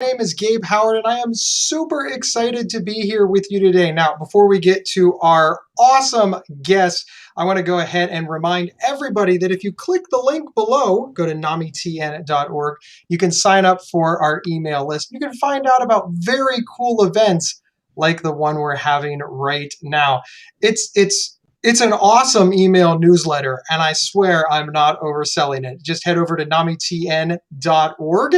name is Gabe Howard, and I am super excited to be here with you today. Now, before we get to our awesome guest, I want to go ahead and remind everybody that if you click the link below, go to namitn.org, you can sign up for our email list. You can find out about very cool events like the one we're having right now. It's an awesome email newsletter, and I swear I'm not overselling it. Just head over to namitn.org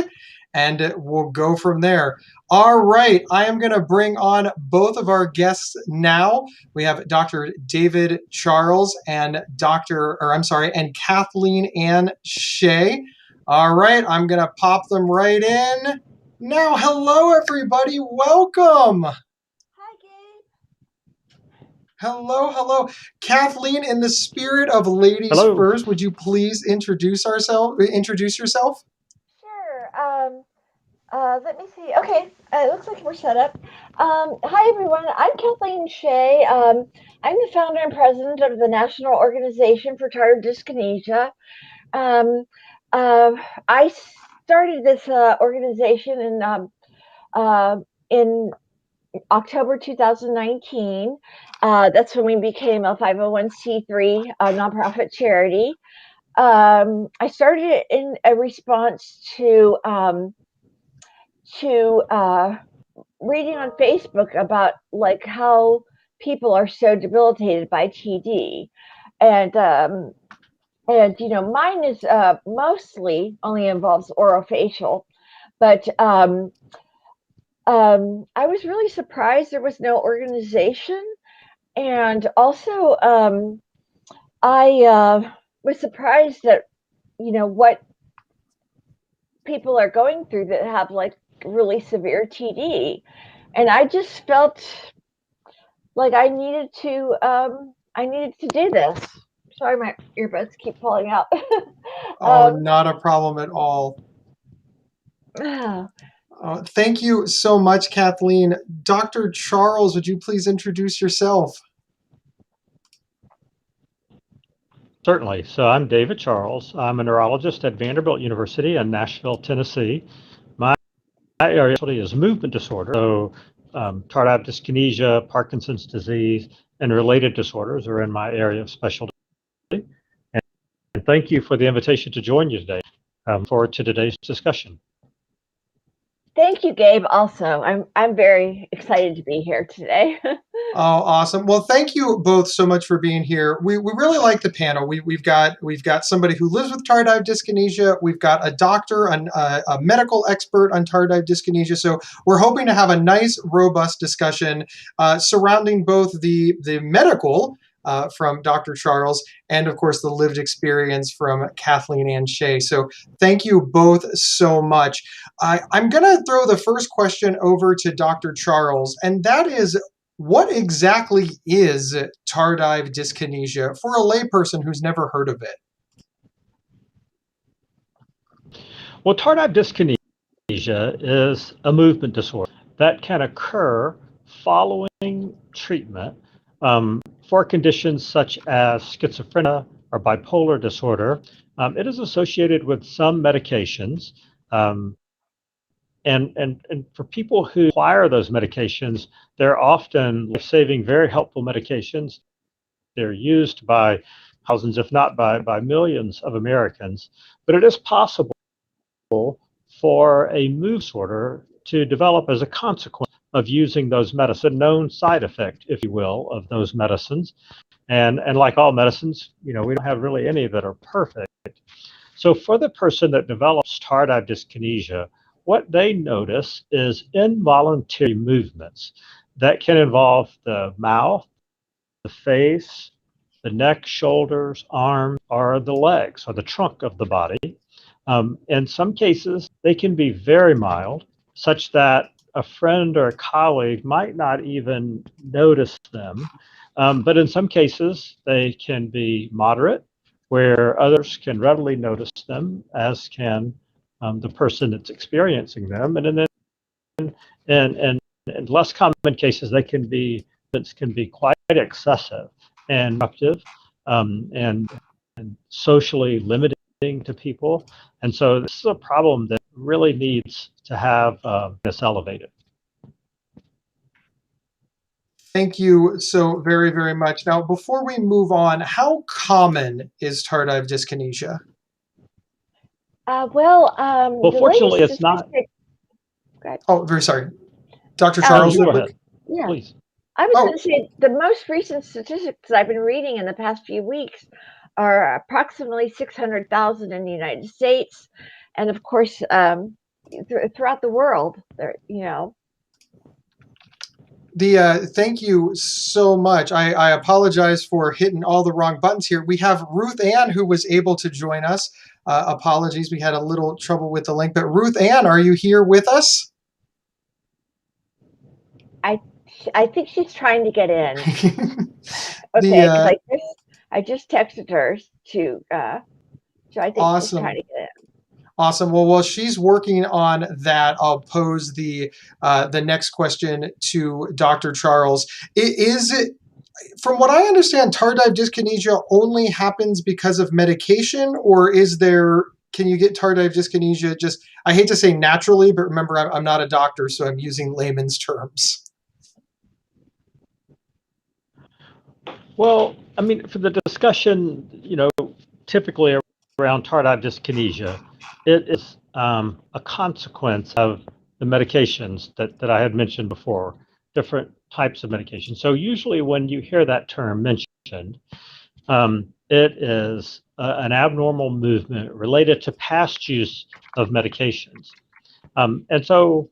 and we'll go from there. All right, I am going to bring on both of our guests now. We have Dr. David Charles and Kathleen A Shea. All right, I'm going to pop them right in. Now, hello everybody, welcome. Hello. Kathleen, in the spirit of ladies Hello. first, would you please introduce yourself? Sure. Let me see. Okay, it looks like we're set up. Hi, everyone. I'm Kathleen Shea. I'm the founder and president of the National Organization for Tardive Dyskinesia. I started this organization in October 2019. That's when we became a 501c3 nonprofit charity. I started it in a response to reading on Facebook about like how people are so debilitated by TD, and mine is mostly only involves orofacial, but I was really surprised there was no organization, and also I was surprised that what people are going through that have like really severe TD, and I just felt like I needed to do this. Sorry, my earbuds keep falling out. Not a problem at all. Thank you so much, Kathleen. Dr. Charles, would you please introduce yourself? Certainly. So I'm David Charles. I'm a neurologist at Vanderbilt University in Nashville, Tennessee. My area is movement disorder. So tardive dyskinesia, Parkinson's disease, and related disorders are in my area of specialty. And thank you for the invitation to join you today. Forward to today's discussion. Thank you, Gabe. Also, I'm very excited to be here today. Oh, awesome! Well, thank you both so much for being here. We really like the panel. We've got somebody who lives with tardive dyskinesia. We've got a doctor, a medical expert on tardive dyskinesia. So we're hoping to have a nice, robust discussion surrounding both the medical from Dr. Charles and, of course, the lived experience from Kathleen A Shea. So thank you both so much. I'm going to throw the first question over to Dr. Charles, and that is, what exactly is tardive dyskinesia for a layperson who's never heard of it? Well, tardive dyskinesia is a movement disorder that can occur following treatment for conditions such as schizophrenia or bipolar disorder. It is associated with some medications. And for people who require those medications, they're often life-saving, very helpful medications. They're used by thousands, if not by millions of Americans. But it is possible for a mood disorder to develop as a consequence of using those medicines, a known side effect, if you will, of those medicines. And like all medicines, we don't have really any that are perfect. So for the person that develops tardive dyskinesia, what they notice is involuntary movements that can involve the mouth, the face, the neck, shoulders, arms, or the legs, or the trunk of the body. In some cases, they can be very mild, such that a friend or a colleague might not even notice them. But in some cases, they can be moderate, where others can readily notice them, as can the person that's experiencing them. And then in less common cases, they can be quite excessive and disruptive and socially limiting to people. And so this is a problem that really needs to have this elevated. Thank you so very, very much. Now, before we move on, how common is tardive dyskinesia? The fortunately, latest it's not. Oh, very sorry. Dr. Charles, Go ahead. Yeah. Please. I was going to say the most recent statistics I've been reading in the past few weeks are approximately 600,000 in the United States, and of course, throughout the world. Thank you so much. I apologize for hitting all the wrong buttons here. We have Ruth Ann who was able to join us. Apologies, we had a little trouble with the link, but Ruth Ann, are you here with us? I think she's trying to get in. Okay, because I just texted her to. So I think she's trying to get in. Awesome. Well, while she's working on that, I'll pose the next question to Dr. Charles. Is it, from what I understand, tardive dyskinesia only happens because of medication, or can you get tardive dyskinesia just, I hate to say naturally, but remember, I'm not a doctor, so I'm using layman's terms. Well, I mean, for the discussion, typically around tardive dyskinesia, it is a consequence of the medications that I had mentioned before, different types of medications. So usually when you hear that term mentioned, it is an abnormal movement related to past use of medications. And so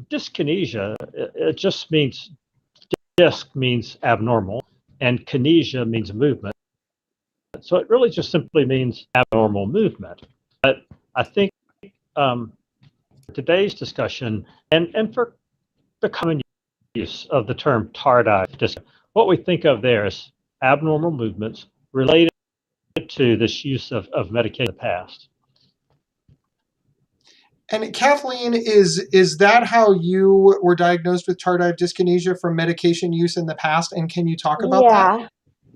dyskinesia, it just means, dysk means abnormal, and kinesia means movement. So it really just simply means abnormal movement. But I think today's discussion, and for the common use of the term tardive dyskinesia, what we think of there is abnormal movements related to this use of medication in the past. And Kathleen, is that how you were diagnosed with tardive dyskinesia, from medication use in the past? And can you talk about that? Yeah,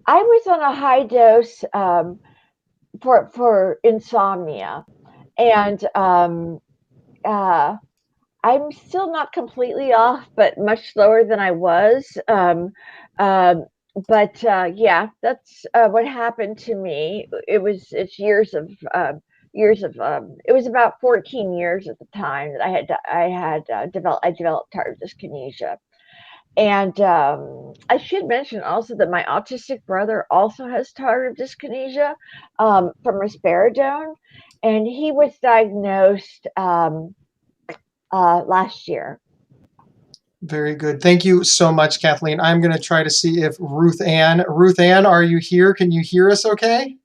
I was on a high dose for insomnia, and I'm still not completely off, but much slower than I was. Yeah, that's what happened to me. It's years of it was about 14 years at the time that I developed tardive dyskinesia. And I should mention also that my autistic brother also has tardive dyskinesia from risperidone, and he was diagnosed last year. Very good. Thank you so much, Kathleen. I'm going to try to see if Ruth Ann, are you here? Can you hear us okay?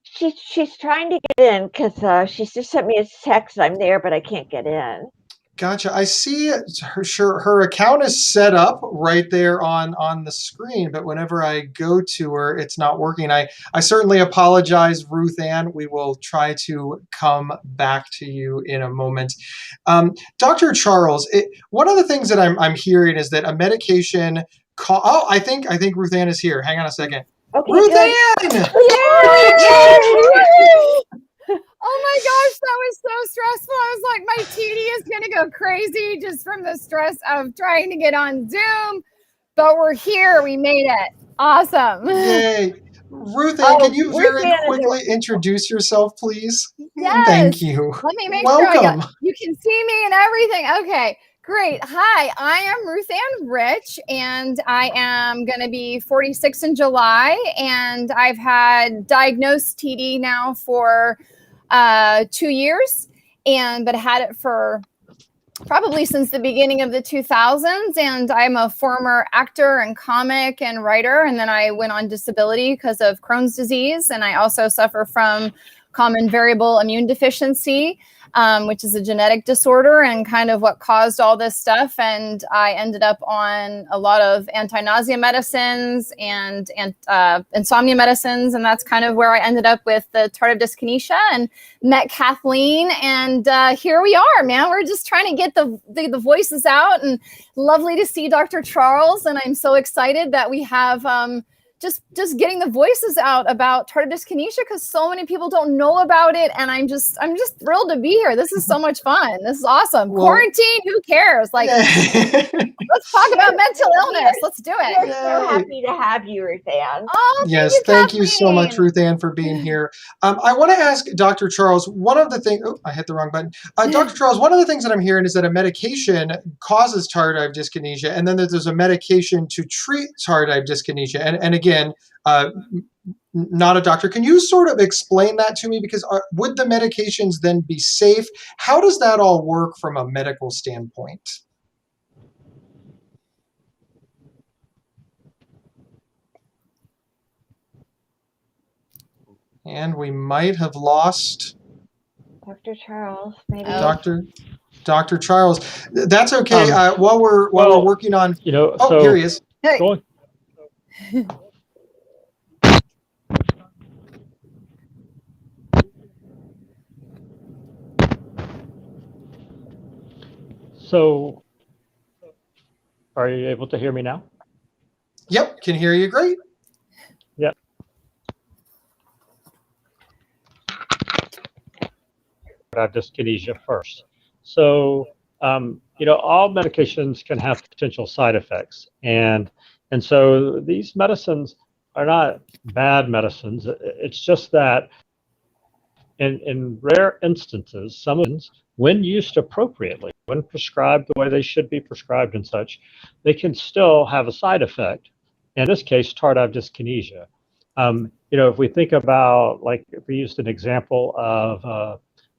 She's trying to get in because she just sent me a text. I'm there, but I can't get in. Gotcha. I see her account is set up right there on the screen, but whenever I go to her, it's not working. I certainly apologize, Ruth Ann. We will try to come back to you in a moment. Dr. Charles, one of the things that I'm hearing is that a medication I think Ruth Ann is here. Hang on a second. Okay, Ruth Ann! Oh my gosh, that was so stressful. I was like, my TD is going to go crazy just from the stress of trying to get on Zoom. But we're here. We made it. Awesome. Yay. Ruth Ann, can you very quickly introduce yourself, please? Yes. Thank you. Let me make Welcome. sure you can see me and everything. Okay, great. Hi, I am Ruth Ann Rich, and I am going to be 46 in July. And I've had diagnosed TD now for 2 years, but had it for probably since the beginning of the 2000s. And I'm a former actor and comic and writer. And then I went on disability because of Crohn's disease. And I also suffer from common variable immune deficiency, which is a genetic disorder and kind of what caused all this stuff. And I ended up on a lot of anti-nausea medicines and insomnia medicines. And that's kind of where I ended up with the tardive dyskinesia and met Kathleen. And here we are, man. We're just trying to get the voices out, and lovely to see Dr. Charles. And I'm so excited that we have just getting the voices out about tardive dyskinesia, because so many people don't know about it, and I'm just thrilled to be here. This is so much fun. This is awesome. Well, quarantine, who cares? Like, let's talk about mental illness. Let's do it. We're so happy to have you, Ruth Ann. Oh, yes, thank you so much, Ruth Ann, for being here. I want to ask Dr. Charles, one of the things, I hit the wrong button. Dr. Charles, one of the things that I'm hearing is that a medication causes tardive dyskinesia, and then there's a medication to treat tardive dyskinesia. And again, not a doctor. Can you sort of explain that to me? Because would the medications then be safe? How does that all work from a medical standpoint? And we might have lost Dr. Charles, maybe. Dr. Charles. That's okay. While we're working on, so here he is. Hey. So, are you able to hear me now? Yep, can hear you great. Yep. Dyskinesia first. So, all medications can have potential side effects, and so these medicines are not bad medicines. It's just that in rare instances, some of them, when used appropriately, when prescribed the way they should be prescribed and such, they can still have a side effect. In this case, tardive dyskinesia. If we think about, like, if we used an example of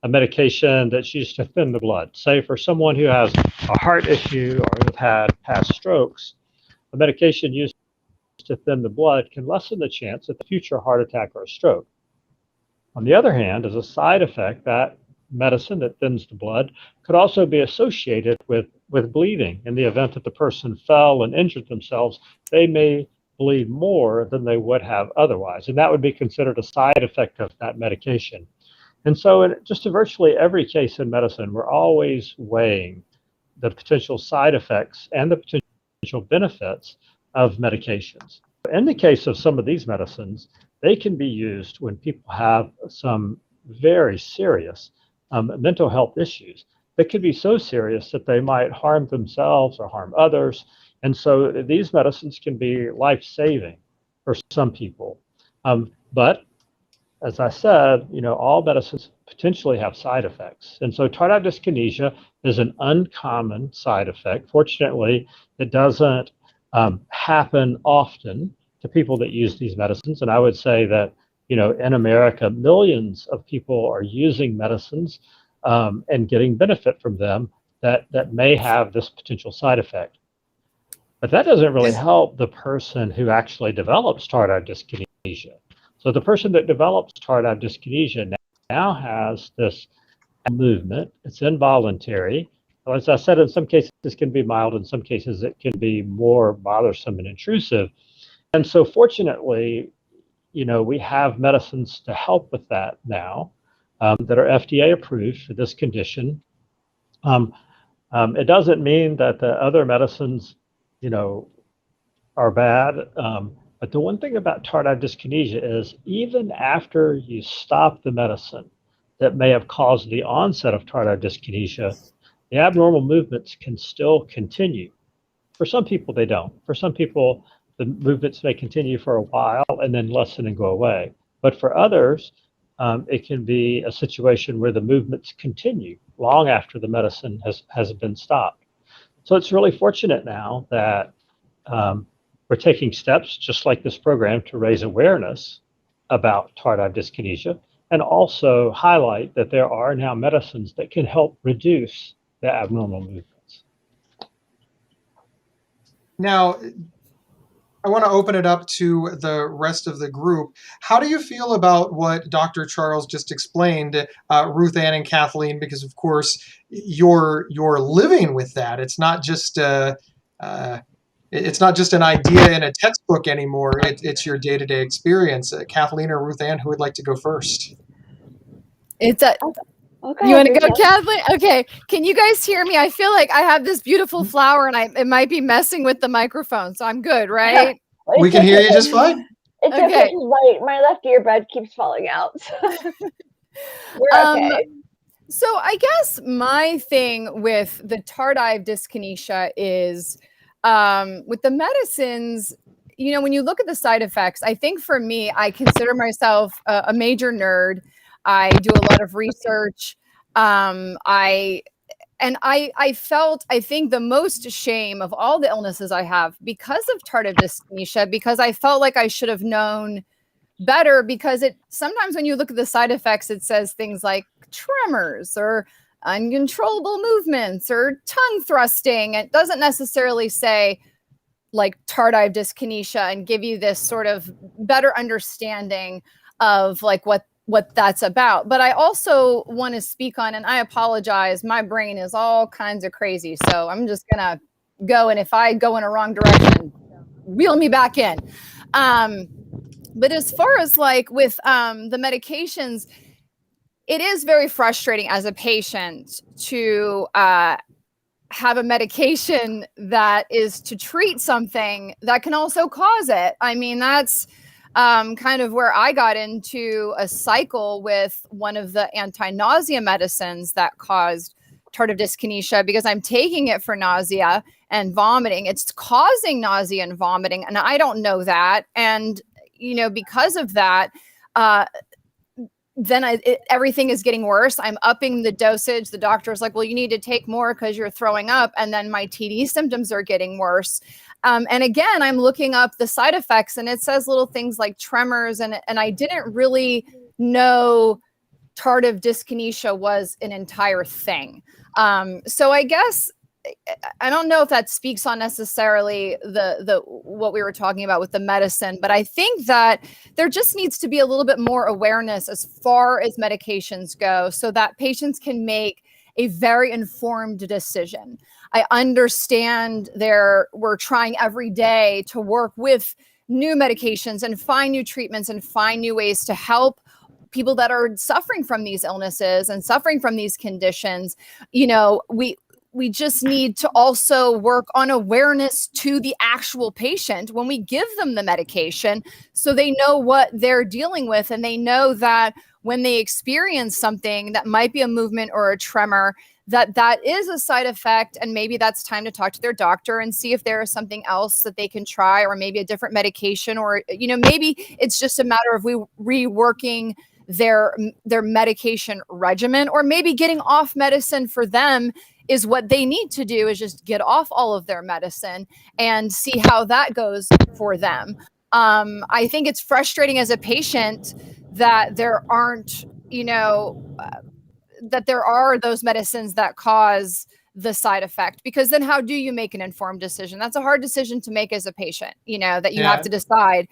a medication that's used to thin the blood, say for someone who has a heart issue or has had past strokes, a medication used to thin the blood can lessen the chance of a future heart attack or a stroke. On the other hand, as a side effect, that medicine that thins the blood could also be associated with bleeding. In the event that the person fell and injured themselves, they may bleed more than they would have otherwise, and that would be considered a side effect of that medication. And so in just virtually every case in medicine, we're always weighing the potential side effects and the potential benefits of medications. In the case of some of these medicines, they can be used when people have some very serious mental health issues that could be so serious that they might harm themselves or harm others. And so these medicines can be life-saving for some people. But as I said, all medicines potentially have side effects. And so tardive dyskinesia is an uncommon side effect. Fortunately, it doesn't happen often to people that use these medicines. And I would say that, in America, millions of people are using medicines and getting benefit from them that may have this potential side effect. But that doesn't really help the person who actually develops tardive dyskinesia. So the person that develops tardive dyskinesia now has this movement. It's involuntary. As I said, in some cases it can be mild, in some cases it can be more bothersome and intrusive. And so fortunately, we have medicines to help with that now that are FDA approved for this condition. It doesn't mean that the other medicines, are bad. But the one thing about tardive dyskinesia is even after you stop the medicine that may have caused the onset of tardive dyskinesia, the abnormal movements can still continue. For some people, they don't. For some people, the movements may continue for a while and then lessen and go away. But for others, it can be a situation where the movements continue long after the medicine has been stopped. So it's really fortunate now that we're taking steps, just like this program, to raise awareness about tardive dyskinesia and also highlight that there are now medicines that can help reduce the abnormal movements. Now, I want to open it up to the rest of the group. How do you feel about what Dr. Charles just explained, Ruth Ann and Kathleen? Because of course you're living with that. It's not just an idea in a textbook anymore. It's your day-to-day experience. Kathleen or Ruth Ann, who would like to go first? Okay, you want to go, Kathleen? Okay. Can you guys hear me? I feel like I have this beautiful flower and it might be messing with the microphone, so I'm good, right? We can hear you just fine. It's okay, 'cause my left earbud keeps falling out. So we're okay. So I guess my thing with the tardive dyskinesia is with the medicines, you know, when you look at the side effects, I think for me, I consider myself a major nerd. I do a lot of research. I felt, I think, the most shame of all the illnesses I have because of tardive dyskinesia, because I felt like I should have known better, because it sometimes when you look at the side effects, it says things like tremors or uncontrollable movements or tongue thrusting. It doesn't necessarily say like tardive dyskinesia and give you this sort of better understanding of like what that's about. But I also want to speak on, and I apologize, my brain is all kinds of crazy, so I'm just gonna go, and if I go in a wrong direction, reel me back in. But as far as like with the medications, it is very frustrating as a patient to have a medication that is to treat something that can also cause it. I mean, that's kind of where I got into a cycle with one of the anti-nausea medicines that caused tardive dyskinesia, because I'm taking it for nausea and vomiting. It's causing nausea and vomiting, and I don't know that. And, you know, because of that, then everything is getting worse. I'm upping the dosage. The doctor's like, well, you need to take more because you're throwing up. And then my TD symptoms are getting worse. And again, I'm looking up the side effects, and it says little things like tremors. And I didn't really know tardive dyskinesia was an entire thing. So I guess, I don't know if that speaks on necessarily the what we were talking about with the medicine, but I think that there just needs to be a little bit more awareness as far as medications go, so that patients can make a very informed decision. I understand we're trying every day to work with new medications and find new treatments and find new ways to help people that are suffering from these illnesses and suffering from these conditions. You know, we just need to also work on awareness to the actual patient when we give them the medication, so they know what they're dealing with, and they know that when they experience something that might be a movement or a tremor, that is a side effect, and maybe that's time to talk to their doctor and see if there is something else that they can try, or maybe a different medication, or, you know, maybe it's just a matter of reworking their medication regimen, or maybe getting off medicine for them is what they need to do, is just get off all of their medicine and see how that goes for them. I think it's frustrating as a patient that there aren't, you know, that there are those medicines that cause the side effect, because then how do you make an informed decision? That's a hard decision to make as a patient, you know, that you have to decide,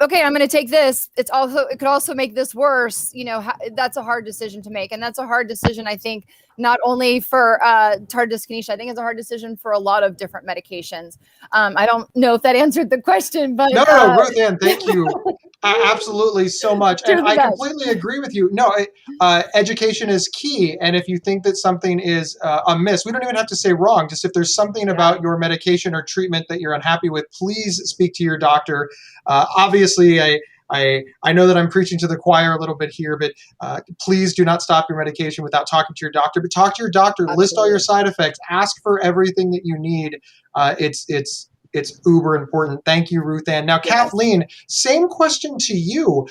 okay, I'm going to take this. It could also make this worse. You know, that's a hard decision to make. And that's a hard decision, I think, not only for tardive dyskinesia. I think it's a hard decision for a lot of different medications. I don't know if that answered the question, but no, Ruth Ann, thank you absolutely so much. And I completely agree with you. No, education is key. And if you think that something is amiss, we don't even have to say wrong. Just if there's something about your medication or treatment that you're unhappy with, please speak to your doctor. Obviously, I know that I'm preaching to the choir a little bit here, but please do not stop your medication without talking to your doctor. But talk to your doctor, list all your side effects, ask for everything that you need. It's uber important. Thank you, Ruth Ann. Now, Kathleen, same question to you.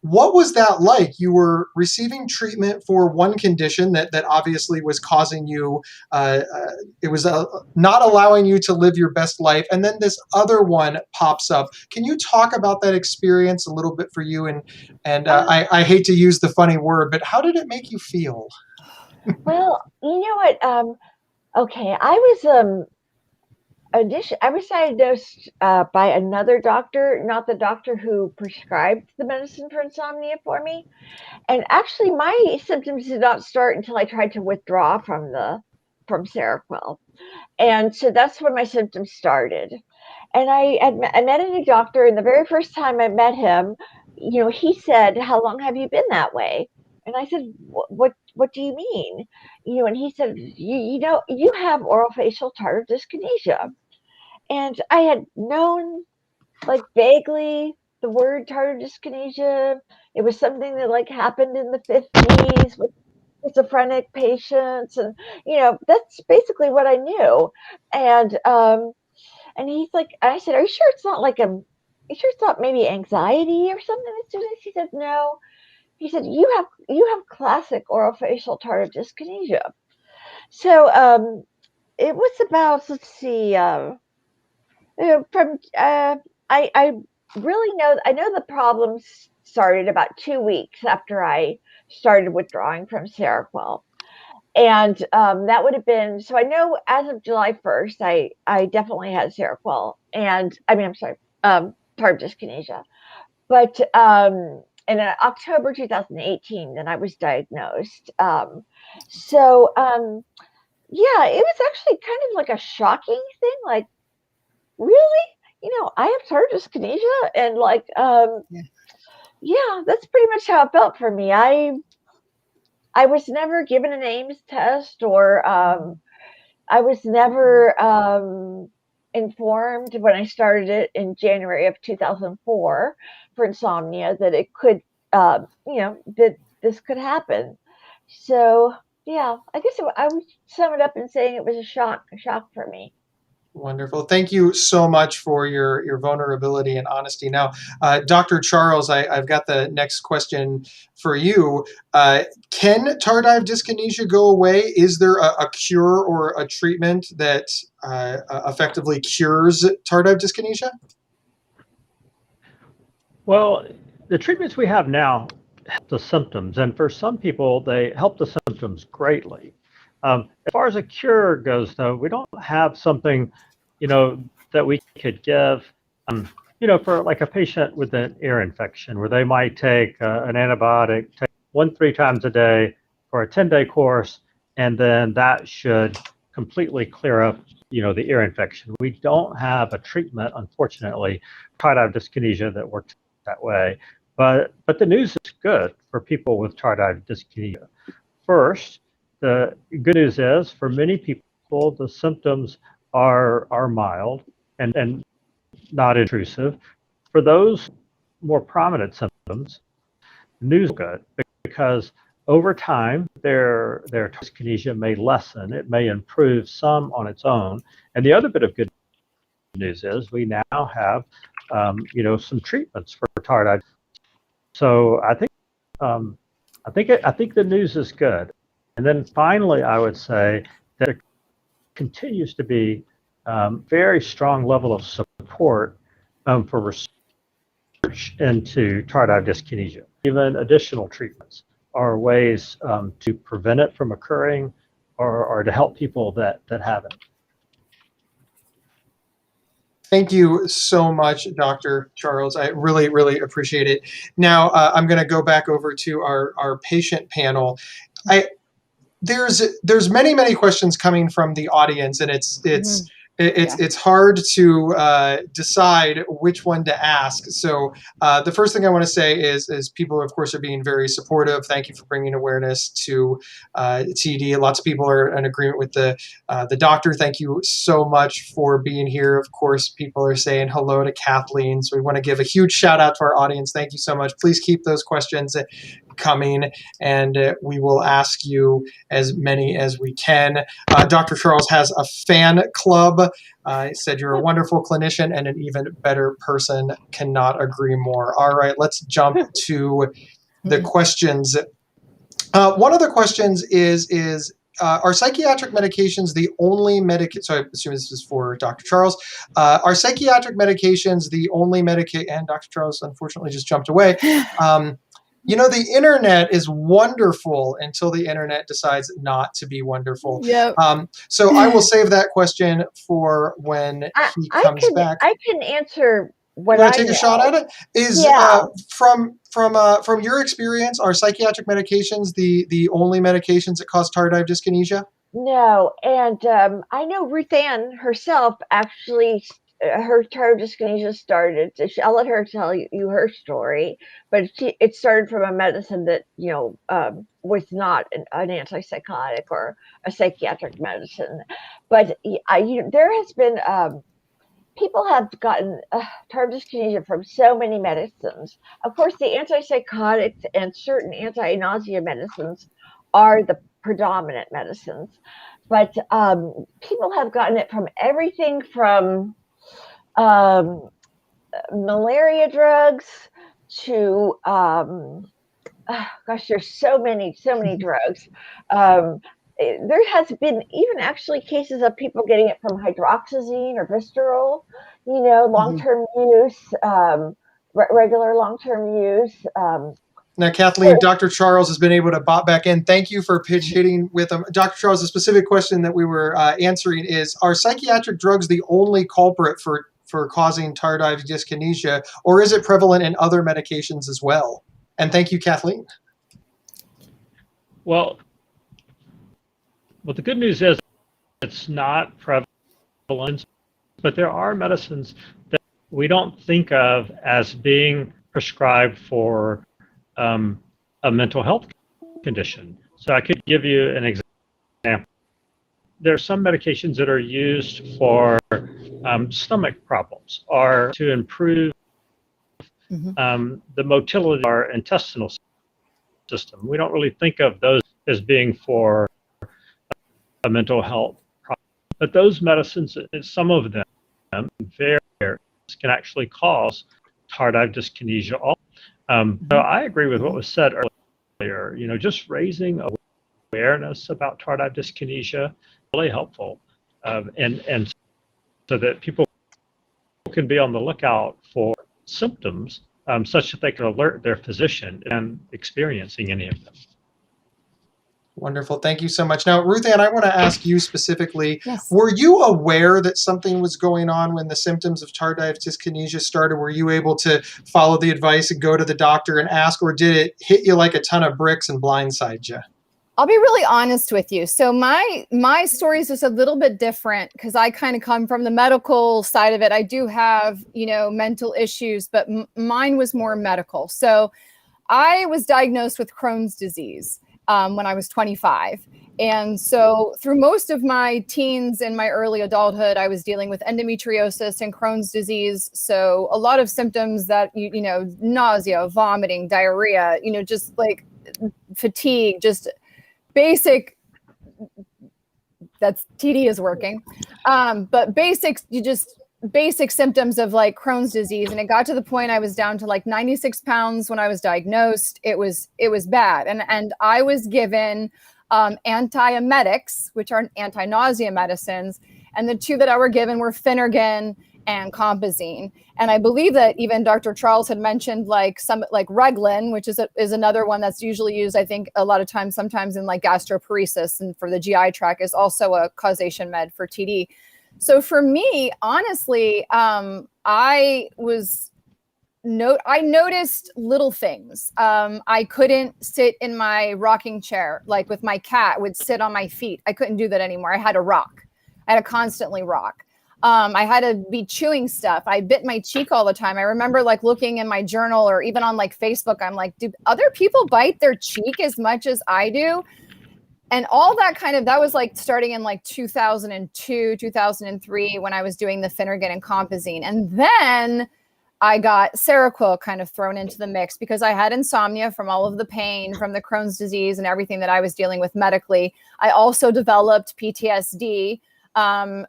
What was that like? You were receiving treatment for one condition that obviously was causing you, it was not allowing you to live your best life. And then this other one pops up. Can you talk about that experience a little bit for you? And I hate to use the funny word, but how did it make you feel? Well, you know what? Okay, I was diagnosed by another doctor, not the doctor who prescribed the medicine for insomnia for me. And actually, my symptoms did not start until I tried to withdraw from Seroquel. And so that's when my symptoms started. And I met a new doctor, and the very first time I met him, you know, he said, "How long have you been that way?" And I said, "What do you mean?" You know, and he said, "You know, you have orofacial tardive dyskinesia." And I had known, like, vaguely the word tardive dyskinesia. It was something that like happened in the 50s with schizophrenic patients, and that's basically what I knew. And he's like, I said, "Are you sure it's not like a? You sure it's not maybe anxiety or something?" As soon as he said no, he said, "You have classic orofacial tardive dyskinesia." So it was about, let's see, from I really know, I know the problems started about 2 weeks after I started withdrawing from Seroquel. And that would have been, so I know as of July 1st, I definitely had Seroquel, and I mean, I'm sorry, tardive dyskinesia. But in October 2018, then I was diagnosed. Yeah, it was actually kind of like a shocking thing. Like, really? I have tardive dyskinesia, and like, yeah, that's pretty much how it felt for me. I was never given an Ames test, or I was never informed when I started it in January of 2004 for insomnia that it could, that this could happen. So yeah, I guess I would sum it up in saying it was a shock for me. Wonderful. Thank you so much for your vulnerability and honesty. Now, Dr. Charles, I've got the next question for you. Can tardive dyskinesia go away? Is there a cure or a treatment that effectively cures tardive dyskinesia? Well, the treatments we have now help the symptoms, and for some people, they help the symptoms greatly. As far as a cure goes, though, we don't have something, that we could give, for like a patient with an ear infection, where they might take an antibiotic, take 3 times a day for a 10-day course, and then that should completely clear up, the ear infection. We don't have a treatment, unfortunately, tardive dyskinesia that works that way. But the news is good for people with tardive dyskinesia. First, the good news is for many people, the symptoms are mild and not intrusive. For those more prominent symptoms, the news is good because over time their dyskinesia may lessen. It may improve some on its own. And the other bit of good news is we now have some treatments for tardive. So I think the news is good. And then finally, I would say that there continues to be very strong level of support for research into tardive dyskinesia. Even additional treatments are ways to prevent it from occurring or to help people that have it. Thank you so much, Dr. Charles. I really, really appreciate it. Now, I'm going to go back over to our patient panel. There's many questions coming from the audience, and it's hard to decide which one to ask. So the first thing I want to say is people, of course, are being very supportive. Thank you for bringing awareness to TD. Lots of people are in agreement with the doctor. Thank you so much for being here. Of course, people are saying hello to Kathleen. So we want to give a huge shout out to our audience. Thank you so much. Please keep those questions coming, and we will ask you as many as we can. Dr. Charles has a fan club. He said you're a wonderful clinician and an even better person. Cannot agree more. All right, let's jump to the questions. One of the questions is are psychiatric medications the only medication? So I assume this is for Dr. Charles. Are psychiatric medications the only medication? And Dr. Charles unfortunately just jumped away. The internet is wonderful until the internet decides not to be wonderful. Yep. So I will save that question for when he comes back. I can answer what you I want to take know. a shot at it? Is from your experience, are psychiatric medications the only medications that cause tardive dyskinesia? No, and I know Ruth Ann herself actually. Her tardive dyskinesia started. I'll let her tell you her story, but it started from a medicine that was not an antipsychotic or a psychiatric medicine. But there has been people have gotten tardive dyskinesia from so many medicines. Of course, the antipsychotics and certain anti-nausea medicines are the predominant medicines, but people have gotten it from everything from malaria drugs to gosh, there's so many drugs. There has been even actually cases of people getting it from hydroxyzine or Vistarol, long-term use, regular long-term use. Now, Kathleen, Dr. Charles has been able to bot back in. Thank you for pitch hitting with him. Dr. Charles, the specific question that we were answering is, are psychiatric drugs the only culprit for causing tardive dyskinesia, or is it prevalent in other medications as well? And thank you, Kathleen. Well, the good news is it's not prevalent, but there are medicines that we don't think of as being prescribed for a mental health condition. So I could give you an example. There are some medications that are used for stomach problems or to improve the motility of our intestinal system. We don't really think of those as being for a mental health problem. But those medicines, some of them, very can actually cause tardive dyskinesia. So I agree with what was said earlier. Just raising awareness about tardive dyskinesia really helpful, and so that people can be on the lookout for symptoms such that they can alert their physician and experiencing any of them. Wonderful. Thank you so much. Now, Ruth Ann, I want to ask you specifically, Yes. Were you aware that something was going on when the symptoms of tardive dyskinesia started? Were you able to follow the advice and go to the doctor and ask, or did it hit you like a ton of bricks and blindside you? I'll be really honest with you. So my story is just a little bit different because I kind of come from the medical side of it. I do have, mental issues, but mine was more medical. So I was diagnosed with Crohn's disease when I was 25. And so through most of my teens and my early adulthood, I was dealing with endometriosis and Crohn's disease. So a lot of symptoms that, nausea, vomiting, diarrhea, just like fatigue, just basic, that's TD is working. But basic symptoms of like Crohn's disease. And it got to the point I was down to like 96 pounds when I was diagnosed. It was bad. And I was given antiemetics, which are anti-nausea medicines. And the two that I were given were Phenergan and Compazine. And I believe that even Dr. Charles had mentioned like Reglan, which is another one that's usually used, I think, a lot of times, sometimes in like gastroparesis and for the GI tract, is also a causation med for TD. So for me, honestly, I noticed little things. I couldn't sit in my rocking chair, like with my cat would sit on my feet. I couldn't do that anymore. I had to rock. I had to constantly rock. I had to be chewing stuff. I bit my cheek all the time. I remember like looking in my journal or even on like Facebook, I'm like, do other people bite their cheek as much as I do? And all that that was like starting in like 2002, 2003, when I was doing the Phenergan and Compazine. And then I got Seroquel kind of thrown into the mix because I had insomnia from all of the pain from the Crohn's disease and everything that I was dealing with medically. I also developed PTSD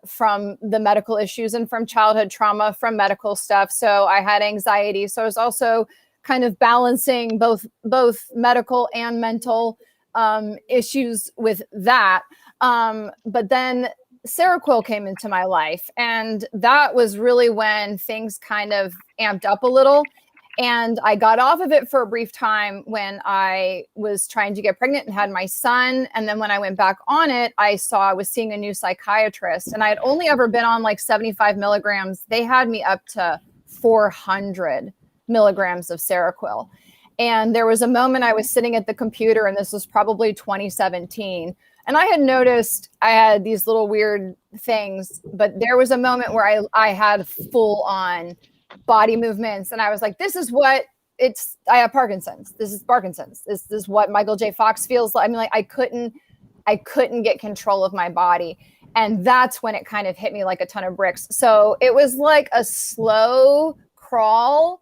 from the medical issues and from childhood trauma, from medical stuff. So I had anxiety. So I was also kind of balancing both medical and mental issues with that. But then Seroquel came into my life, and that was really when things kind of amped up a little. And I got off of it for a brief time when I was trying to get pregnant and had my son. And then when I went back on it, I was seeing a new psychiatrist, and I had only ever been on like 75 milligrams. They had me up to 400 milligrams of Seroquel. And there was a moment I was sitting at the computer, and this was probably 2017. And I had noticed I had these little weird things, but there was a moment where I had full on body movements. And I was like, this is what I have Parkinson's. This is Parkinson's. This is what Michael J. Fox feels like. I mean, like I couldn't get control of my body. And that's when it kind of hit me like a ton of bricks. So it was like a slow crawl.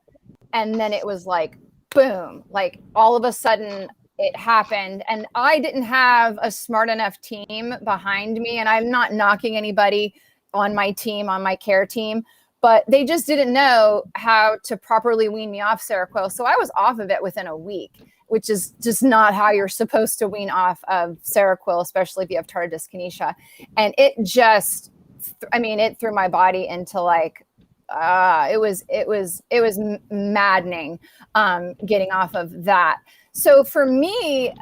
And then it was like, boom, like all of a sudden it happened. And I didn't have a smart enough team behind me. And I'm not knocking anybody on my team, on my care team, but they just didn't know how to properly wean me off Seroquel. So I was off of it within a week, which is just not how you're supposed to wean off of Seroquel, especially if you have tardive dyskinesia. And it just, it threw my body into like, it was maddening getting off of that. So for me,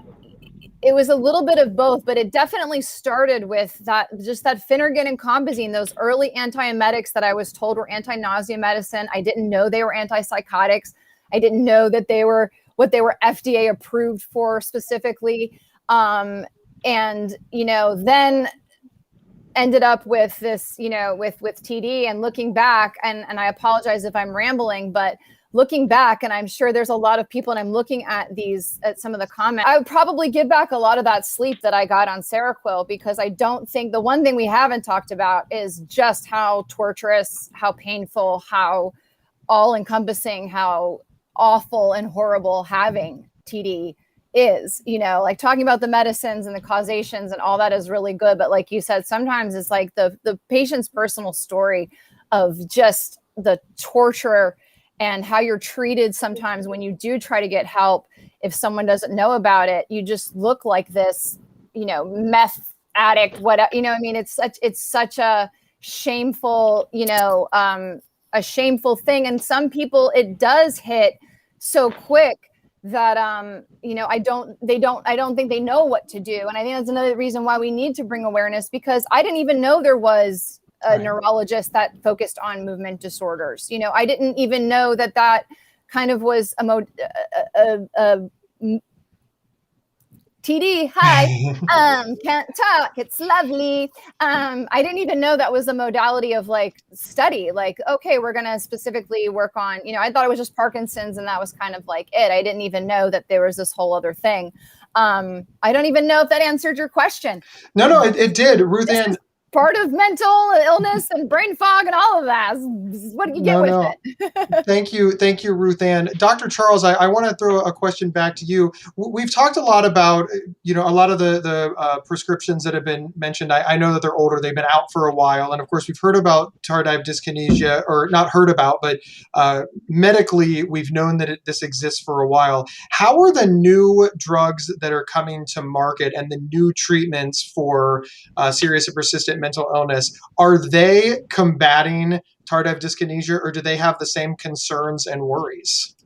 it was a little bit of both, but it definitely started with that Phenergan and Combazine, those early antiemetics that I was told were anti-nausea medicine. I didn't know they were antipsychotics. I didn't know that they were what they were FDA approved for specifically. And, then ended up with this, with TD, and looking back, and I apologize if I'm rambling, but looking back, and I'm sure there's a lot of people, and I'm looking at some of the comments, I would probably give back a lot of that sleep that I got on Seroquel, because I don't think, the one thing we haven't talked about is just how torturous, how painful, how all encompassing, how awful and horrible having TD is. Like talking about the medicines and the causations and all that is really good, but like you said, sometimes it's like the patient's personal story of just the torture and how you're treated. Sometimes when you do try to get help, if someone doesn't know about it, you just look like this, meth addict, it's such a shameful, a shameful thing. And some people, it does hit so quick that, I don't think they know what to do. And I think that's another reason why we need to bring awareness, because I didn't even know there was a neurologist that focused on movement disorders. I didn't even know that kind of was a TD. Hi, can't talk. It's lovely. I didn't even know that was a modality of like study. Like, okay, we're going to specifically work on, I thought it was just Parkinson's and that was kind of like it. I didn't even know that there was this whole other thing. I don't even know if that answered your question. No, it did. Ruth Ann, part of mental illness and brain fog and all of that. What do you get with it? Thank you, Ruth Ann. Dr. Charles, I want to throw a question back to you. We've talked a lot about, a lot of the prescriptions that have been mentioned. I know that they're older; they've been out for a while, and of course, we've heard about tardive dyskinesia, or not heard about, but medically, we've known that this exists for a while. How are the new drugs that are coming to market and the new treatments for serious and persistent mental illness, are they combating tardive dyskinesia, or do they have the same concerns and worries?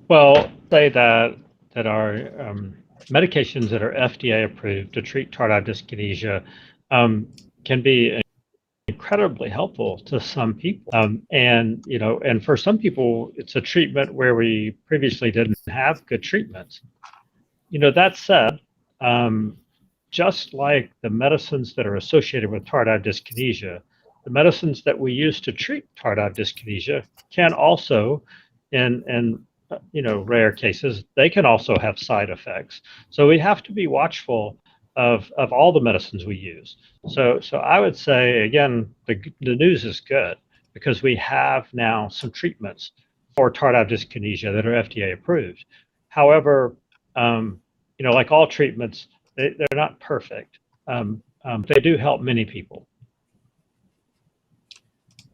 Well, say that our medications that are FDA approved to treat tardive dyskinesia can be incredibly helpful to some people. And for some people, it's a treatment where we previously didn't have good treatments. That said, just like the medicines that are associated with tardive dyskinesia, the medicines that we use to treat tardive dyskinesia can also, in rare cases, they can also have side effects. So we have to be watchful of all the medicines we use. So I would say, again, the news is good, because we have now some treatments for tardive dyskinesia that are FDA approved. However, like all treatments, they're not perfect. They do help many people.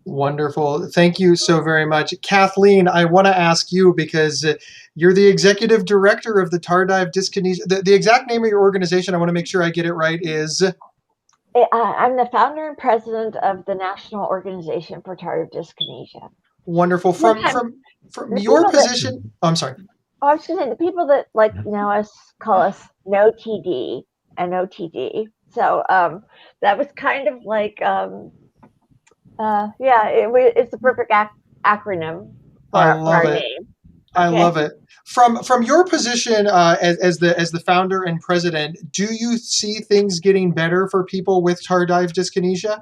Wonderful. Thank you so very much. Kathleen, I want to ask you, because you're the executive director of the Tardive Dyskinesia. The exact name of your organization, I want to make sure I get it right, is? I'm the founder and president of the National Organization for Tardive Dyskinesia. Wonderful. From your position, I'm sorry. I was going to say, the people that know us call us No TD and OTD. So that was kind of like, it's the perfect acronym for our name. I Okay. love it. From your position as the founder and president, do you see things getting better for people with tardive dyskinesia?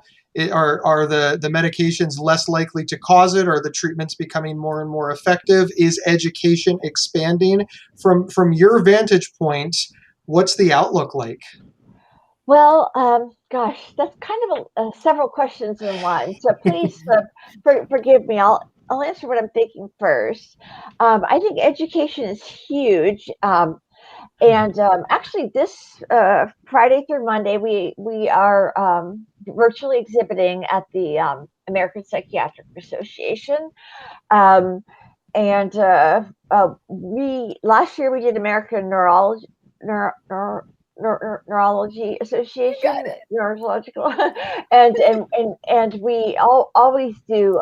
Are the medications less likely to cause it? Are the treatments becoming more and more effective? Is education expanding? From your vantage point, what's the outlook like? Well, gosh, that's kind of several questions in one. So please forgive me. I'll answer what I'm thinking first. I think education is huge. And actually, this Friday through Monday, we are virtually exhibiting at the American Psychiatric Association. Um, and we last year we did American Neurology Association, neurological, and we always do.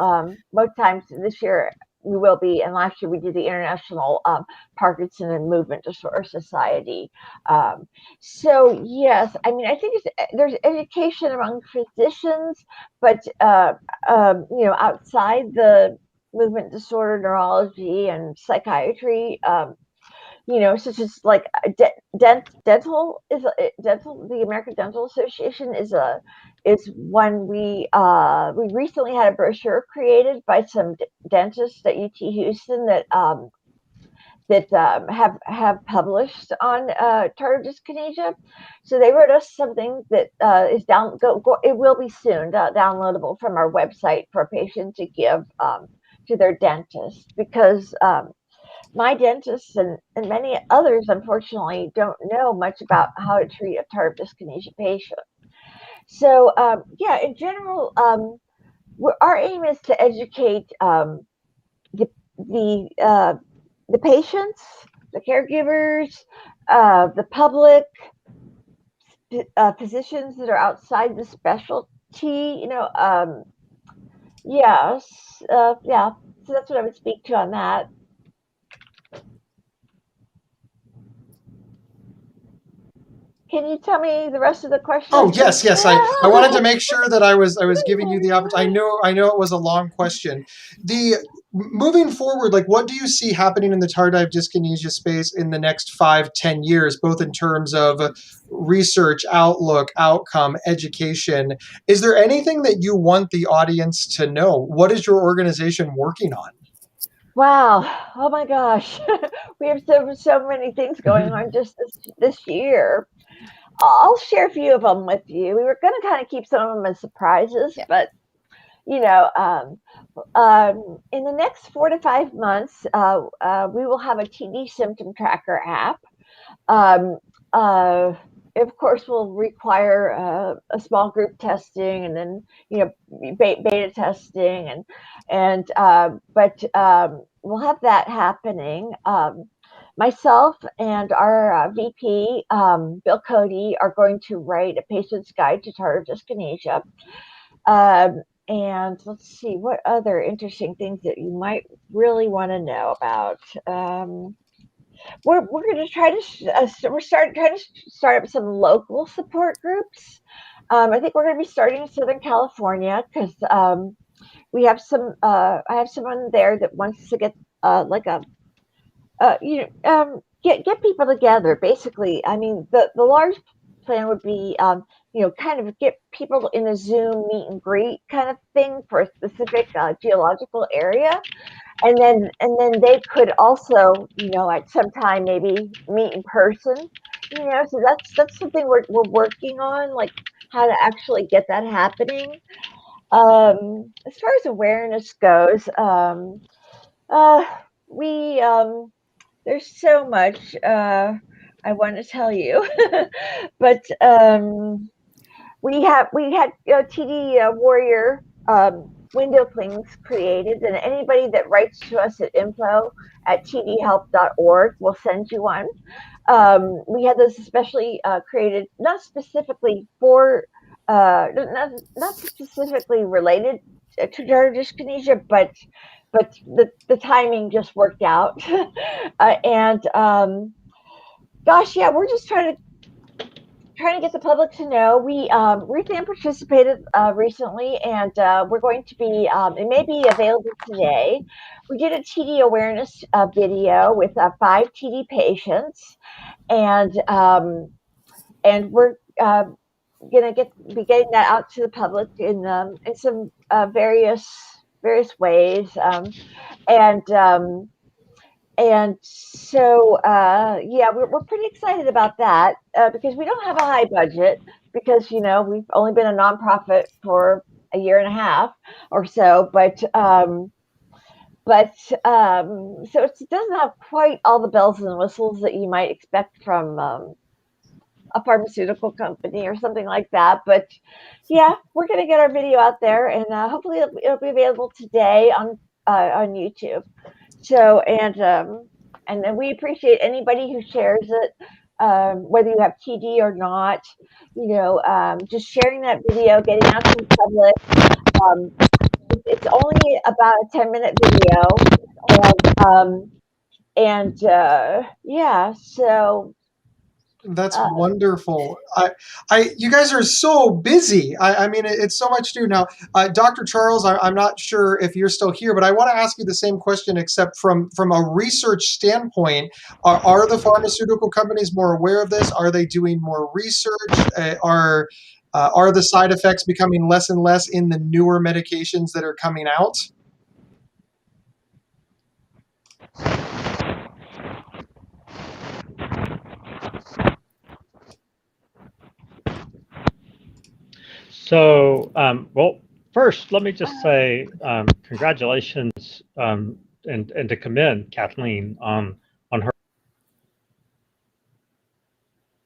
Most times this year we will be, and last year we did the International Parkinson and Movement Disorder Society. So yes, I mean I think there's education among physicians, but outside the movement disorder neurology and psychiatry, such as like dental dental. The American Dental Association is one we recently had a brochure created by some dentists at UT Houston that have published on tardive dyskinesia. So they wrote us something that is it will be soon downloadable from our website for a patient to give to their dentist, because my dentist and many others, unfortunately, don't know much about how to treat a tardive dyskinesia patient. So, yeah, in general, our aim is to educate the the uh, the patients, the caregivers, the public, physicians that are outside the specialty. Yes, yeah. So that's what I would speak to on that. Can you tell me the rest of the Oh question, yes, please? yes. I wanted to make sure that I was giving you the opportunity. I know it was a long question. The moving forward, like what do you see happening in the tardive dyskinesia space in the next 5-10 years, both in terms of research, outlook, outcome, education? Is there anything that you want the audience to know? What is your organization working on? Wow. Oh my gosh. We have so many things going on just this year. I'll share a few of them with you. We were going to kind of keep some of them as surprises, Yeah. but you know, in the next 4 to 5 months, we will have a TD symptom tracker app. Um, uh, of course, will require a small group testing, and then beta testing, but we'll have that happening. Myself and our VP, Bill Cody, are going to write a patient's guide to tardive dyskinesia. And let's see what other interesting things that you might really want to know about. We're going to try to trying to start up some local support groups. I think we're going to be starting in Southern California because we have some. I have someone there that wants to get like a get people together. Basically, I mean the large plan would be kind of get people in a Zoom meet and greet kind of thing for a specific geological area, and then they could also at some time maybe meet in person. So that's something we're working on, like how to actually get that happening. As far as awareness goes, uh, we there's so much I want to tell you, but we had TD Warrior window clings created, and anybody that writes to us at info@tdhelp.org will send you one. We had those especially created, not specifically for not specifically related to tardive dyskinesia, but the timing just worked out. And gosh, yeah, we're just trying to trying to get the public to know. We Ruth Ann participated recently, and we're going to be. It may be available today. We did a TD awareness video with 5 TD patients, and we're gonna be getting that out to the public in some various ways, and so yeah, we're pretty excited about that because we don't have a high budget because we've only been a nonprofit for a year and a half or so, but so it doesn't have quite all the bells and whistles that you might expect from a pharmaceutical company or something like that. But yeah, we're going to get our video out there, and hopefully it'll be available today on YouTube. So and then we appreciate anybody who shares it, whether you have TD or not. Just sharing that video, getting out to the public. It's only about a 10-minute video, and yeah, so That's wonderful. You guys are so busy. I mean, it's so much to do now. Dr. Charles, I'm not sure if you're still here, but I want to ask you the same question, except from a research standpoint. Are the pharmaceutical companies more aware of this? Are they doing more research? Are the side effects becoming less and less in the newer medications that are coming out? So, well, first, let me just say congratulations and to commend Kathleen on her.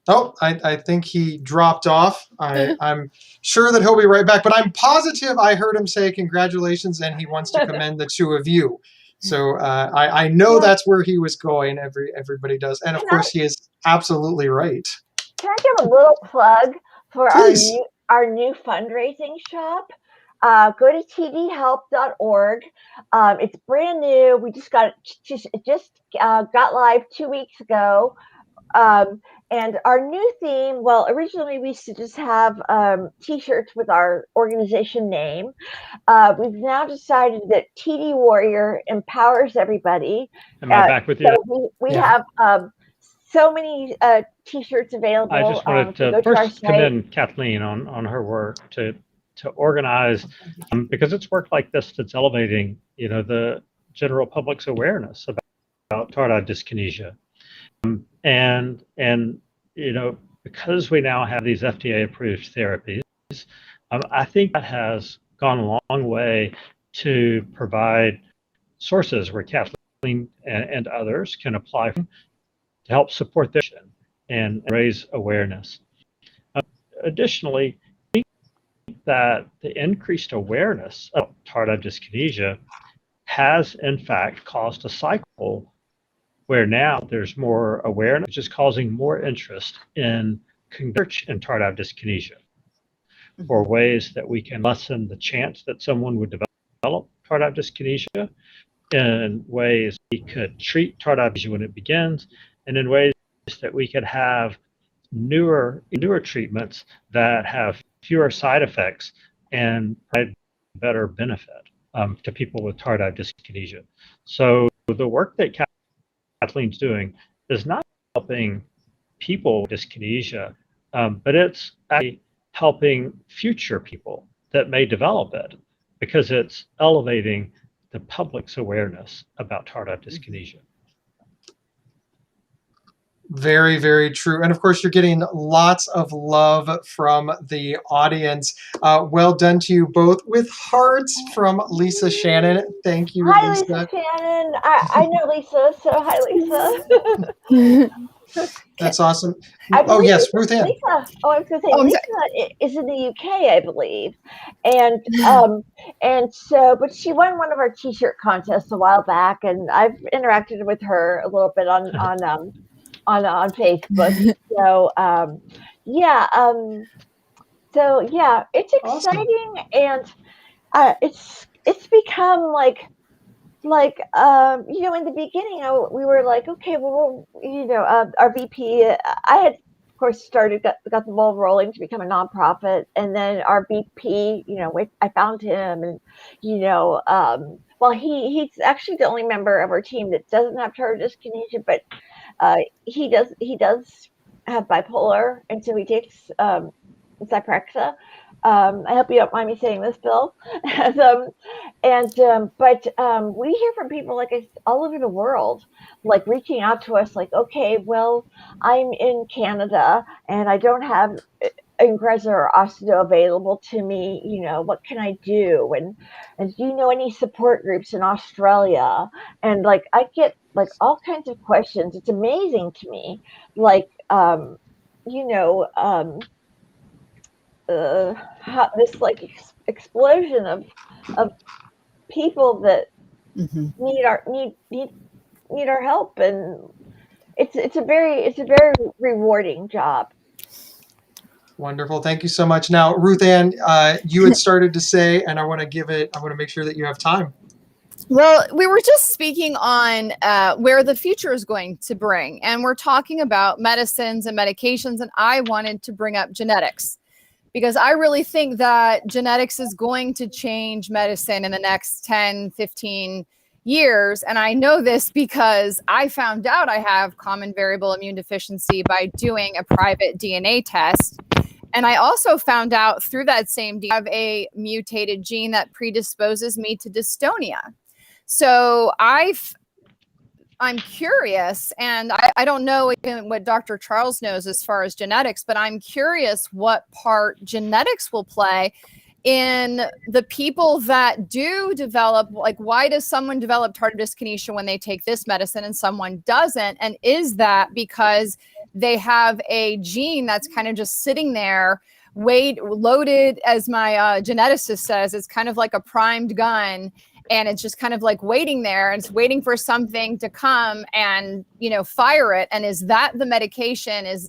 Oh, I think he dropped off. I'm sure that he'll be right back, but I'm positive I heard him say congratulations and he wants to commend the two of you. So I know that's where he was going. Everybody does. And of course, he is absolutely right. Can I give a little plug for Please. our new fundraising shop? Go to tdhelp.org. It's brand new. We just got live 2 weeks ago. And our new theme, well, originally we used to just have T-shirts with our organization name. We've now decided that TD Warrior empowers everybody. Am I back with you? So we have so many T-shirts available. I just wanted to first commend Kathleen on her work to organize, because it's work like this that's elevating, the general public's awareness about tardive dyskinesia. And because we now have these FDA-approved therapies, I think that has gone a long way to provide sources where Kathleen and others can apply to help support their mission and raise awareness. Additionally, I think that the increased awareness of tardive dyskinesia has, in fact, caused a cycle where now there's more awareness, which is causing more interest in research in tardive dyskinesia for ways that we can lessen the chance that someone would develop tardive dyskinesia, in ways we could treat tardive dyskinesia when it begins, and in ways that we could have newer treatments that have fewer side effects and provide better benefit to people with tardive dyskinesia. So the work that Kathleen's doing is not helping people with dyskinesia, but it's actually helping future people that may develop it, because it's elevating the public's awareness about tardive dyskinesia. Very, very true. And of course, you're getting lots of love from the audience. Well done to you both, with hearts from Lisa Shannon. Thank you, Hi, Lisa. Lisa Shannon. I know Lisa, so hi, Lisa. That's awesome. Oh, yes, Ruth Ann. Lisa. Oh, I was going to say, Lisa is in the UK, I believe. And so, but she won one of our T-shirt contests a while back, and I've interacted with her a little bit on Facebook. So yeah, it's exciting, awesome. And it's become like in the beginning we were like, okay, well, our VP, I had course, got the ball rolling to become a nonprofit. And then our VP, I found him, and, well, he's actually the only member of our team that doesn't have tardive dyskinesia, but he does have bipolar, and so he takes Zyprexa. I hope you don't mind me saying this, Bill. But we hear from people all over the world, like reaching out to us, like, okay, well, I'm in Canada and I don't have Ingrezza or Ostedo available to me. What can I do? And do you know any support groups in Australia? And I get all kinds of questions. It's amazing to me, how this explosion of people that need our help, and it's a very rewarding job. Wonderful. Thank you so much. Now, Ruth Ann, you had started to say, and I want to make sure that you have time. Well, we were just speaking on where the future is going to bring, and we're talking about medicines and medications, and I wanted to bring up genetics, because I really think that genetics is going to change medicine in the next 10, 15 years. And I know this because I found out I have common variable immune deficiency by doing a private DNA test. And I also found out through that same DNA I have a mutated gene that predisposes me to dystonia. So I'm curious, and I don't know what Dr. Charles knows as far as genetics, but I'm curious what part genetics will play in the people that do develop, why does someone develop tardive dyskinesia when they take this medicine and someone doesn't? And is that because they have a gene that's kind of just sitting there, loaded, as my geneticist says, it's kind of like a primed gun, and it's just kind of waiting there, and it's waiting for something to come and, fire it. And is that the medication? Is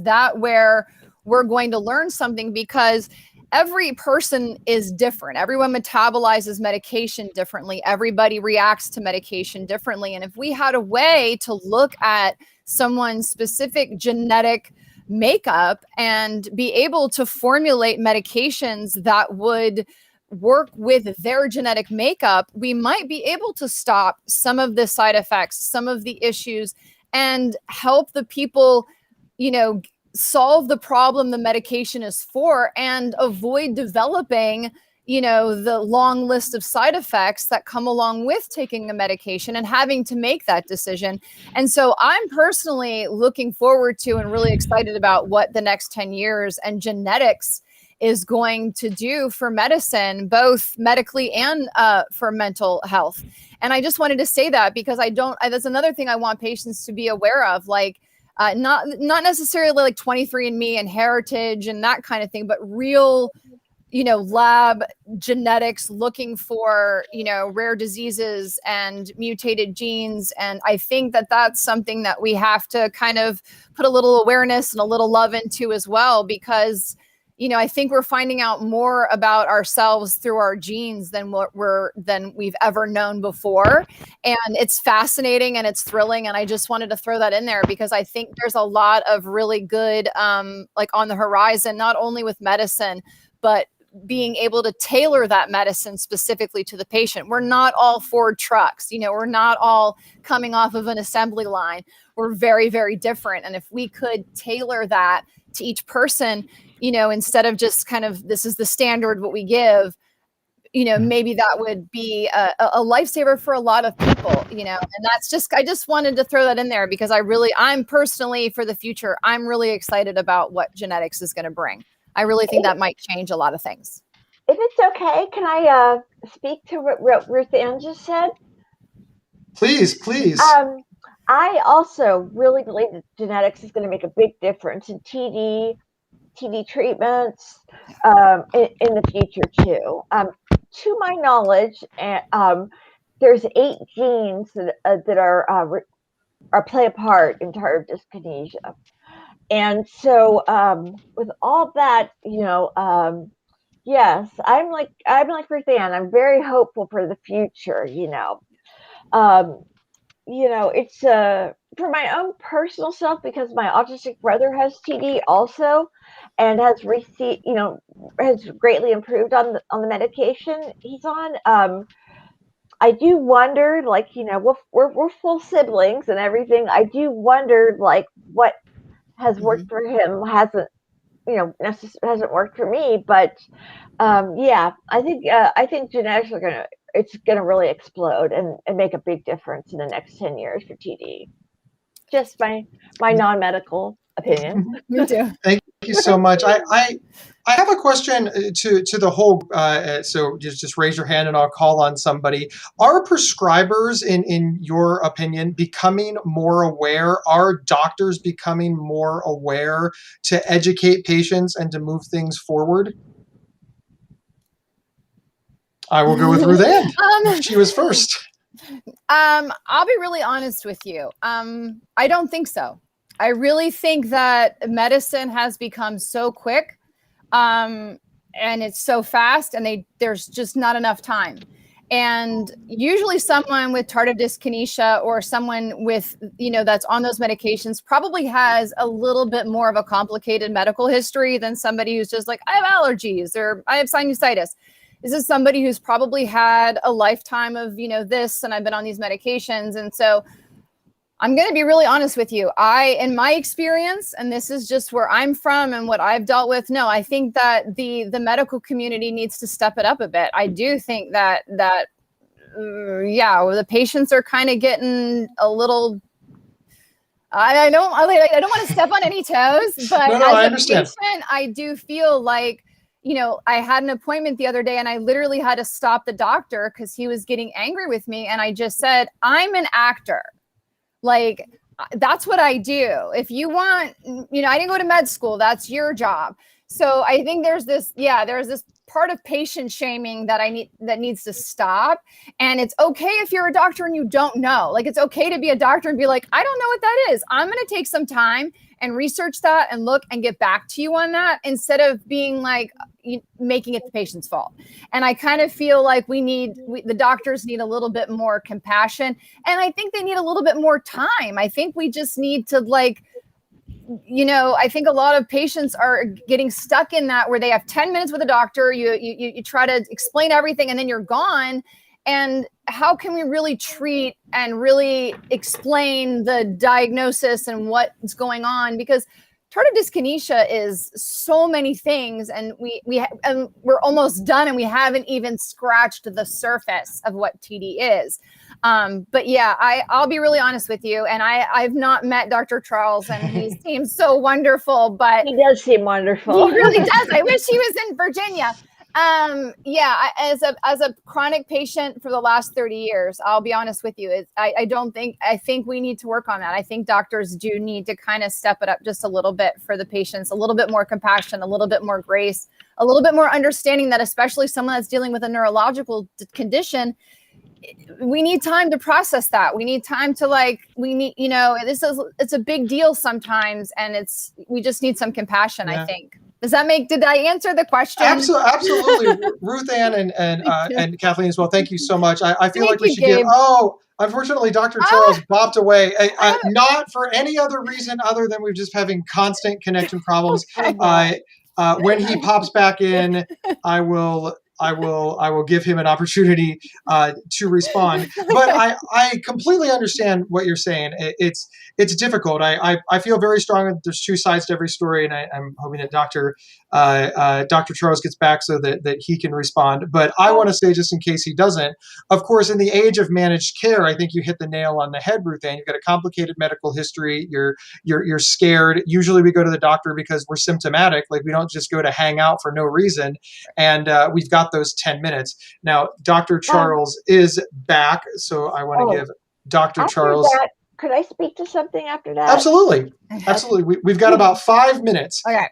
that where we're going to learn something? Because every person is different. Everyone metabolizes medication differently. Everybody reacts to medication differently. And if we had a way to look at someone's specific genetic makeup and be able to formulate medications that would work with their genetic makeup, we might be able to stop some of the side effects, some of the issues, and help the people, solve the problem the medication is for, and avoid developing, the long list of side effects that come along with taking a medication and having to make that decision. And so I'm personally looking forward to and really excited about what the next 10 years and genetics is going to do for medicine, both medically and for mental health. And I just wanted to say that because that's another thing I want patients to be aware of, not necessarily 23andMe and heritage and that kind of thing, but real, lab genetics, looking for, rare diseases and mutated genes. And I think that that's something that we have to kind of put a little awareness and a little love into as well, because I think we're finding out more about ourselves through our genes than we've ever known before. And it's fascinating and it's thrilling. And I just wanted to throw that in there because I think there's a lot of really good, on the horizon, not only with medicine, but being able to tailor that medicine specifically to the patient. We're not all Ford trucks, we're not all coming off of an assembly line. We're very, very different. And if we could tailor that to each person, instead of just kind of, this is the standard, what we give, maybe that would be a lifesaver for a lot of people, and I just wanted to throw that in there because I'm personally, for the future, I'm really excited about what genetics is going to bring. I really think that might change a lot of things. If it's okay, can I speak to what Ruth Ann just said? Please. I also really believe that genetics is going to make a big difference in TD treatments in the future too. To my knowledge, there's 8 genes that are play a part in tardive dyskinesia, and so with all that, yes, I'm like Ruth Ann. I'm very hopeful for the future. it's for my own personal self, because my autistic brother has TD also, and has received, has greatly improved on the medication he's on. I do wonder, like, we're full siblings and everything. I do wonder, like, what has worked for him hasn't, hasn't worked for me. But yeah, I think genetics are it's gonna really explode and make a big difference in the next 10 years for TD. Just my non-medical opinion. Me too. Thank you so much. I have a question to the whole. So just raise your hand and I'll call on somebody. Are prescribers, in your opinion, becoming more aware? Are doctors becoming more aware to educate patients and to move things forward? I will go with Ruth Ann. She was first. I'll be really honest with you. I don't think so. I really think that medicine has become so quick, and it's so fast, and there's just not enough time. And usually someone with tardive dyskinesia or someone with, that's on those medications probably has a little bit more of a complicated medical history than somebody who's just like, I have allergies or I have sinusitis. This is somebody who's probably had a lifetime of, this, and I've been on these medications. And so I'm going to be really honest with you. In my experience, and this is just where I'm from and what I've dealt with, no, I think that the medical community needs to step it up a bit. I do think that the patients are kind of getting a little. I don't want to step on any toes, but no, I understand. Patient, I do feel like, I had an appointment the other day and I literally had to stop the doctor because he was getting angry with me. And I just said, I'm an actor. Like, that's what I do. If you want, I didn't go to med school. That's your job. So I think there's this part of patient shaming that needs to stop. And it's okay if you're a doctor and you don't know. Like, it's okay to be a doctor and be like, I don't know what that is. I'm going to take some time and research that and look and get back to you on that, instead of being like making it the patient's fault. And I kind of feel like the doctors need a little bit more compassion, and I think they need a little bit more time. I think we just need to, like, I think a lot of patients are getting stuck in that, where they have 10 minutes with a doctor, you try to explain everything and then you're gone. And how can we really treat and really explain the diagnosis and what's going on? Because tardive dyskinesia is so many things, and we're almost done, and we haven't even scratched the surface of what TD is. But yeah, I'll be really honest with you, and I've not met Dr. Charles, and he seems so wonderful, but he does seem wonderful. He really does. I wish he was in Virginia. As a chronic patient for the last 30 years, I'll be honest with you, I think we need to work on that. I think doctors do need to kind of step it up just a little bit for the patients, a little bit more compassion, a little bit more grace, a little bit more understanding that, especially someone that's dealing with a neurological condition, we need time to process that. We need time to it's a big deal sometimes, and we just need some compassion. Yeah. I think. Did I answer the question? Absolutely. Ruth Ann and Kathleen as well. Thank you so much. I feel like we should Gabe. Unfortunately, Dr. Charles bopped away. Not for any other reason other than we're just having constant connection problems. When he pops back in, I will give him an opportunity to respond. But I completely understand what you're saying. It's difficult. I feel very strongly that there's two sides to every story, and I'm hoping that Dr. Charles gets back so that he can respond. But I want to say, just in case he doesn't, of course, in the age of managed care, I think you hit the nail on the head, Ruth Ann. You've got a complicated medical history. You're scared. Usually we go to the doctor because we're symptomatic. Like, we don't just go to hang out for no reason. And we've got those 10 minutes. Now, Dr. Charles is back, so I want to give Dr. Charles... Could I speak to something after that? Absolutely. We've got about 5 minutes. Okay.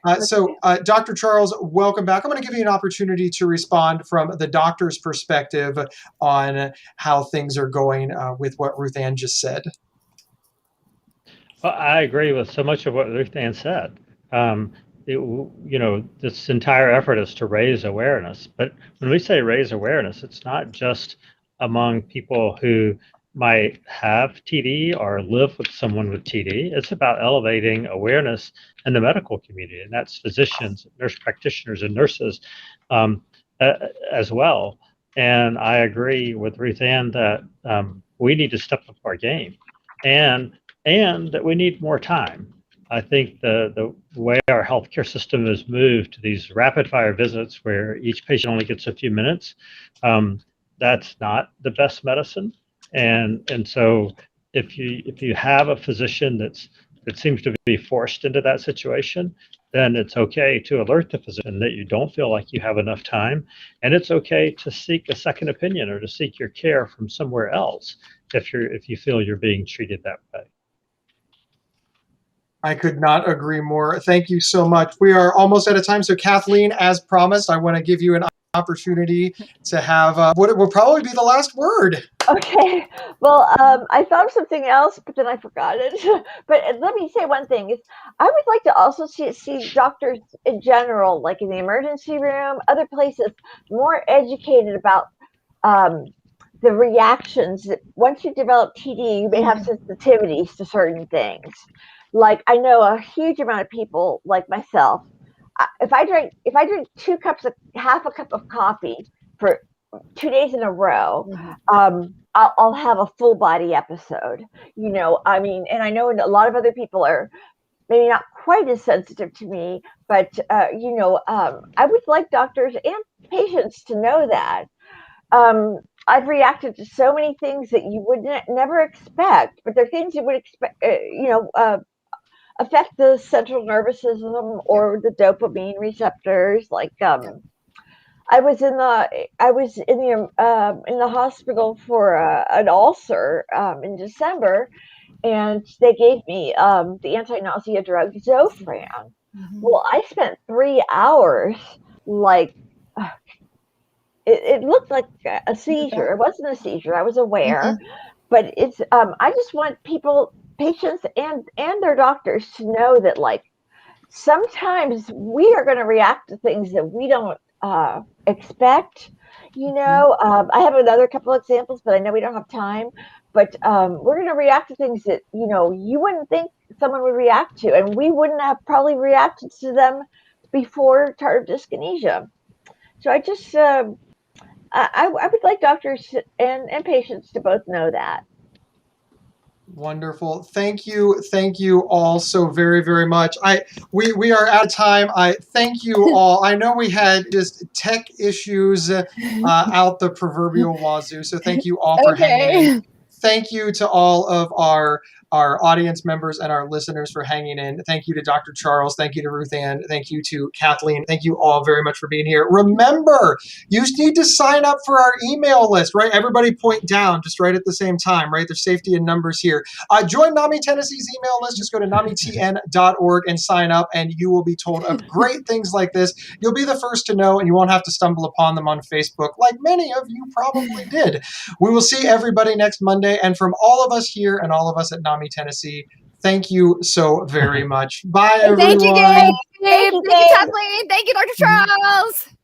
Dr. Charles, welcome back. I'm going to give you an opportunity to respond from the doctor's perspective on how things are going with what Ruth Ann just said. Well, I agree with so much of what Ruth Ann said. This entire effort is to raise awareness. But when we say raise awareness, it's not just among people who might have TD or live with someone with TD. It's about elevating awareness in the medical community, and that's physicians, nurse practitioners, and nurses as well. And I agree with Ruth Ann that we need to step up our game, and that we need more time. I think the way our healthcare system has moved to these rapid fire visits where each patient only gets a few minutes, that's not the best medicine. And so if you have a physician that seems to be forced into that situation, then it's okay to alert the physician that you don't feel like you have enough time, and it's okay to seek a second opinion or to seek your care from somewhere else if you feel you're being treated that way. I could not agree more. Thank you so much. We are almost out of time. So Kathleen, as promised, I want to give you an opportunity to have what will probably be the last word. Okay. Well, I thought of something else, but then I forgot it. But let me say one thing is I would like to also see doctors in general, like in the emergency room, other places, more educated about the reactions that once you develop TD, you may have sensitivities to certain things. Like I know a huge amount of people like myself. If I drink half a cup of coffee for 2 days in a row, I'll have a full body episode. I mean, and I know a lot of other people are maybe not quite as sensitive to me, but I would like doctors and patients to know that. I've reacted to so many things that you would never expect, but they're things you would expect, affect the central nervous system or the dopamine receptors. Like I was in the hospital for an ulcer in December, and they gave me the anti-nausea drug Zofran. Well, I spent 3 hours like. It looked like a seizure. It wasn't a seizure. I was aware, but it's. I just want patients, and their doctors to know that, like, sometimes we are going to react to things that we don't expect. I have another couple examples, but I know we don't have time. But we're going to react to things that you wouldn't think someone would react to, and we wouldn't have probably reacted to them before tardive dyskinesia. So I just. I would like doctors and patients to both know that. Wonderful. Thank you all so very, very much. We are out of time. I thank you all. I know we had just tech issues out the proverbial wazoo, so thank you all for hanging in. Thank you to all of our audience members and our listeners for hanging in. Thank you to Dr. Charles. Thank you to Ruth Ann. Thank you to Kathleen. Thank you all very much for being here. Remember, you need to sign up for our email list, right? Everybody point down just right at the same time, right? There's safety in numbers here. Join NAMI Tennessee's email list. Just go to namitn.org and sign up, and you will be told of great things like this. You'll be the first to know, and you won't have to stumble upon them on Facebook like many of you probably did. We will see everybody next Monday, and from all of us here and all of us at NAMI Tennessee, thank you so very much. Bye, everyone. Thank you, Gabe. Thank you, Kathleen. Thank you, Dr. Charles.